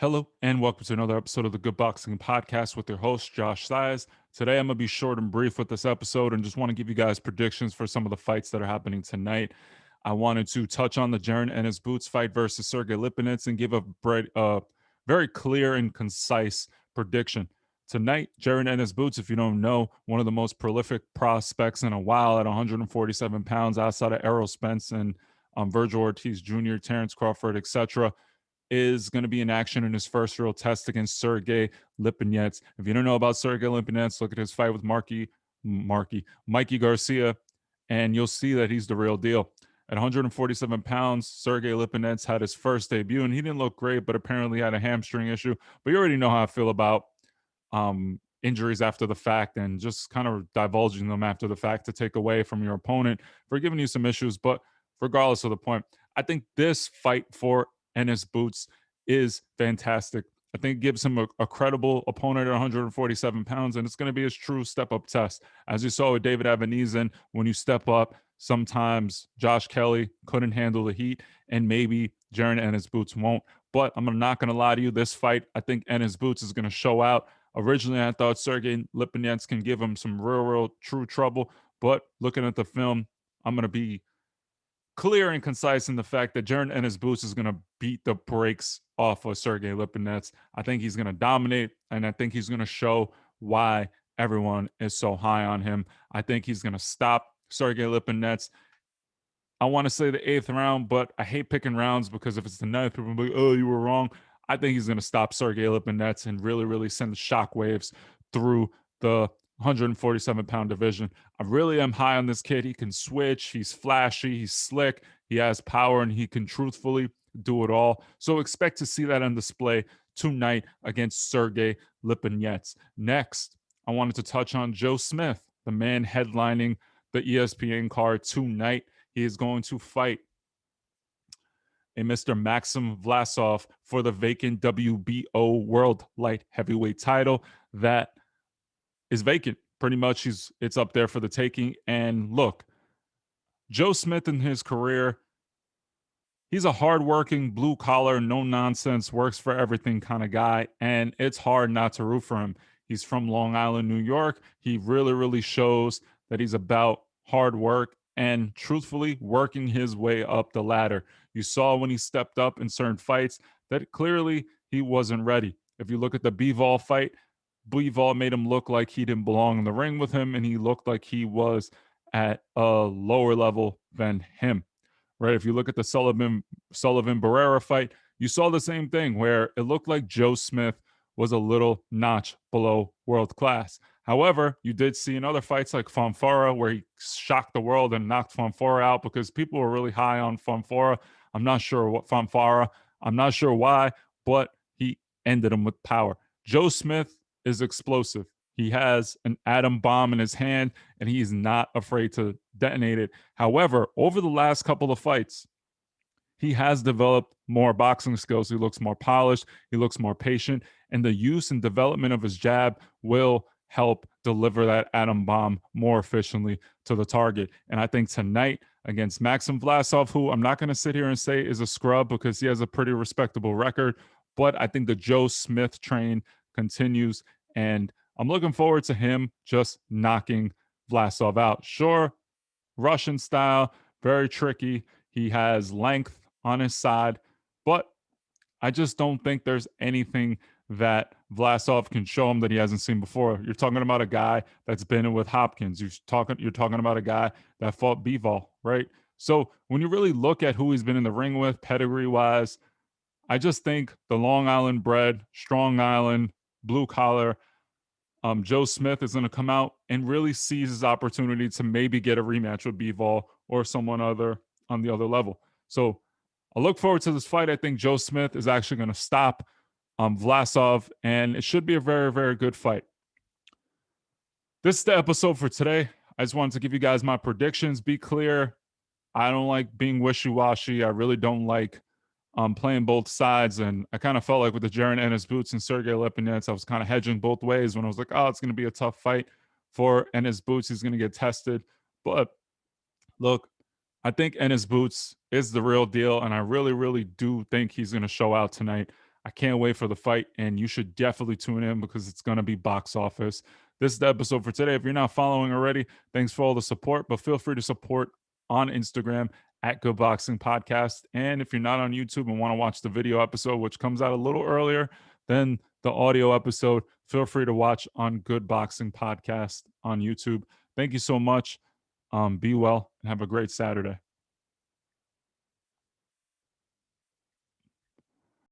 Hello, and welcome to another episode of the Good Boxing Podcast with your host, Josh Sias. Today, I'm going to be short and brief with this episode and just want to give you guys predictions for some of the fights that are happening tonight. I wanted to touch on the Jaron Ennis Boots fight versus Sergey Lipinets and give a very clear and concise prediction. Tonight, Jaron Ennis Boots, if you don't know, one of the most prolific prospects in a while at 147 pounds outside of Errol Spence and Virgil Ortiz Jr., Terrence Crawford, etc., is going to be in action in his first real test against Sergey Lipinets. If you don't know about Sergey Lipinets, look at his fight with Mikey Garcia, and you'll see that he's the real deal. At 147 pounds, Sergey Lipinets had his first debut, and he didn't look great, but apparently had a hamstring issue. But you already know how I feel about injuries after the fact and just kind of divulging them after the fact to take away from your opponent for giving you some issues. But regardless of the point, I think this fight for Ennis Boots is fantastic. I think it gives him a credible opponent at 147 pounds, and it's going to be his true step up test. As you saw with David Evanezen, when you step up, sometimes Josh Kelly couldn't handle the heat, and maybe Jaron Ennis Boots won't. But I'm not going to lie to you, this fight, I think Ennis Boots is going to show out. Originally, I thought Sergey Lipinets can give him some real, true trouble, but looking at the film, I'm going to be clear and concise in the fact that Jaron Ennis Boots is going to beat the brakes off of Sergey Lipinets. I think he's going to dominate, and I think he's going to show why everyone is so high on him. I think he's going to stop Sergey Lipinets. I want to say the eighth round, but I hate picking rounds because if it's the ninth, people will be like, oh, you were wrong. I think he's going to stop Sergey Lipinets and really, really send the shockwaves through the 147-pound division. I really am high on this kid. He can switch. He's flashy. He's slick. He has power, and he can truthfully do it all. So expect to see that on display tonight against Sergey Lipinets. Next, I wanted to touch on Joe Smith, the man headlining the ESPN card tonight. He is going to fight a Mr. Maxim Vlasov for the vacant WBO World Light Heavyweight title that is vacant. Pretty much it's up there for the taking. And look, Joe Smith in his career, he's a hardworking, blue collar, no nonsense, works for everything kind of guy. And it's hard not to root for him. He's from Long Island, New York. He really, really shows that he's about hard work and truthfully working his way up the ladder. You saw when he stepped up in certain fights that clearly he wasn't ready. If you look at the Bivol fight, Bivol made him look like he didn't belong in the ring with him, and he looked like he was at a lower level than him. Right? If you look at the Sullivan Barrera fight, you saw the same thing where it looked like Joe Smith was a little notch below world class. However, you did see in other fights like Fonfara where he shocked the world and knocked Fonfara out because people were really high on Fonfara. I'm not sure what Fonfara. I'm not sure why, but he ended him with power. Joe Smith is explosive. He has an atom bomb in his hand, and he's not afraid to detonate it. However, over the last couple of fights, he has developed more boxing skills. He looks more polished. He looks more patient. And the use and development of his jab will help deliver that atom bomb more efficiently to the target. And I think tonight against Maxim Vlasov, who I'm not going to sit here and say is a scrub because he has a pretty respectable record, but I think the Joe Smith train continues. And I'm looking forward to him just knocking Vlasov out. Sure, Russian style, very tricky. He has length on his side, but I just don't think there's anything that Vlasov can show him that he hasn't seen before. You're talking about a guy that's been in with Hopkins. You're talking about a guy that fought Bivol, right? So when you really look at who he's been in the ring with, pedigree wise, I just think the Long Island bred, Strong Island, blue collar, Joe Smith is going to come out and really seize his opportunity to maybe get a rematch with Bivol or someone other on the other level. So I look forward to this fight. I think Joe Smith is actually going to stop Vlasov, and it should be a very, very good fight. This is the episode for today. I just wanted to give you guys my predictions. Be clear, I don't like being wishy-washy. I really don't like playing both sides. And I kind of felt like with the Jaron Ennis Boots and Sergey Lipinets, I was kind of hedging both ways when I was like, oh, it's going to be a tough fight for Ennis Boots. He's going to get tested. But look, I think Ennis Boots is the real deal, and I really, really do think he's going to show out tonight. I can't wait for the fight, and you should definitely tune in because it's going to be box office. This is the episode for today. If you're not following already, thanks for all the support, but feel free to support on Instagram at Good Boxing Podcast. And if you're not on YouTube and want to watch the video episode, which comes out a little earlier than the audio episode, feel free to watch on Good Boxing Podcast on YouTube. Thank you so much. Be well and have a great Saturday.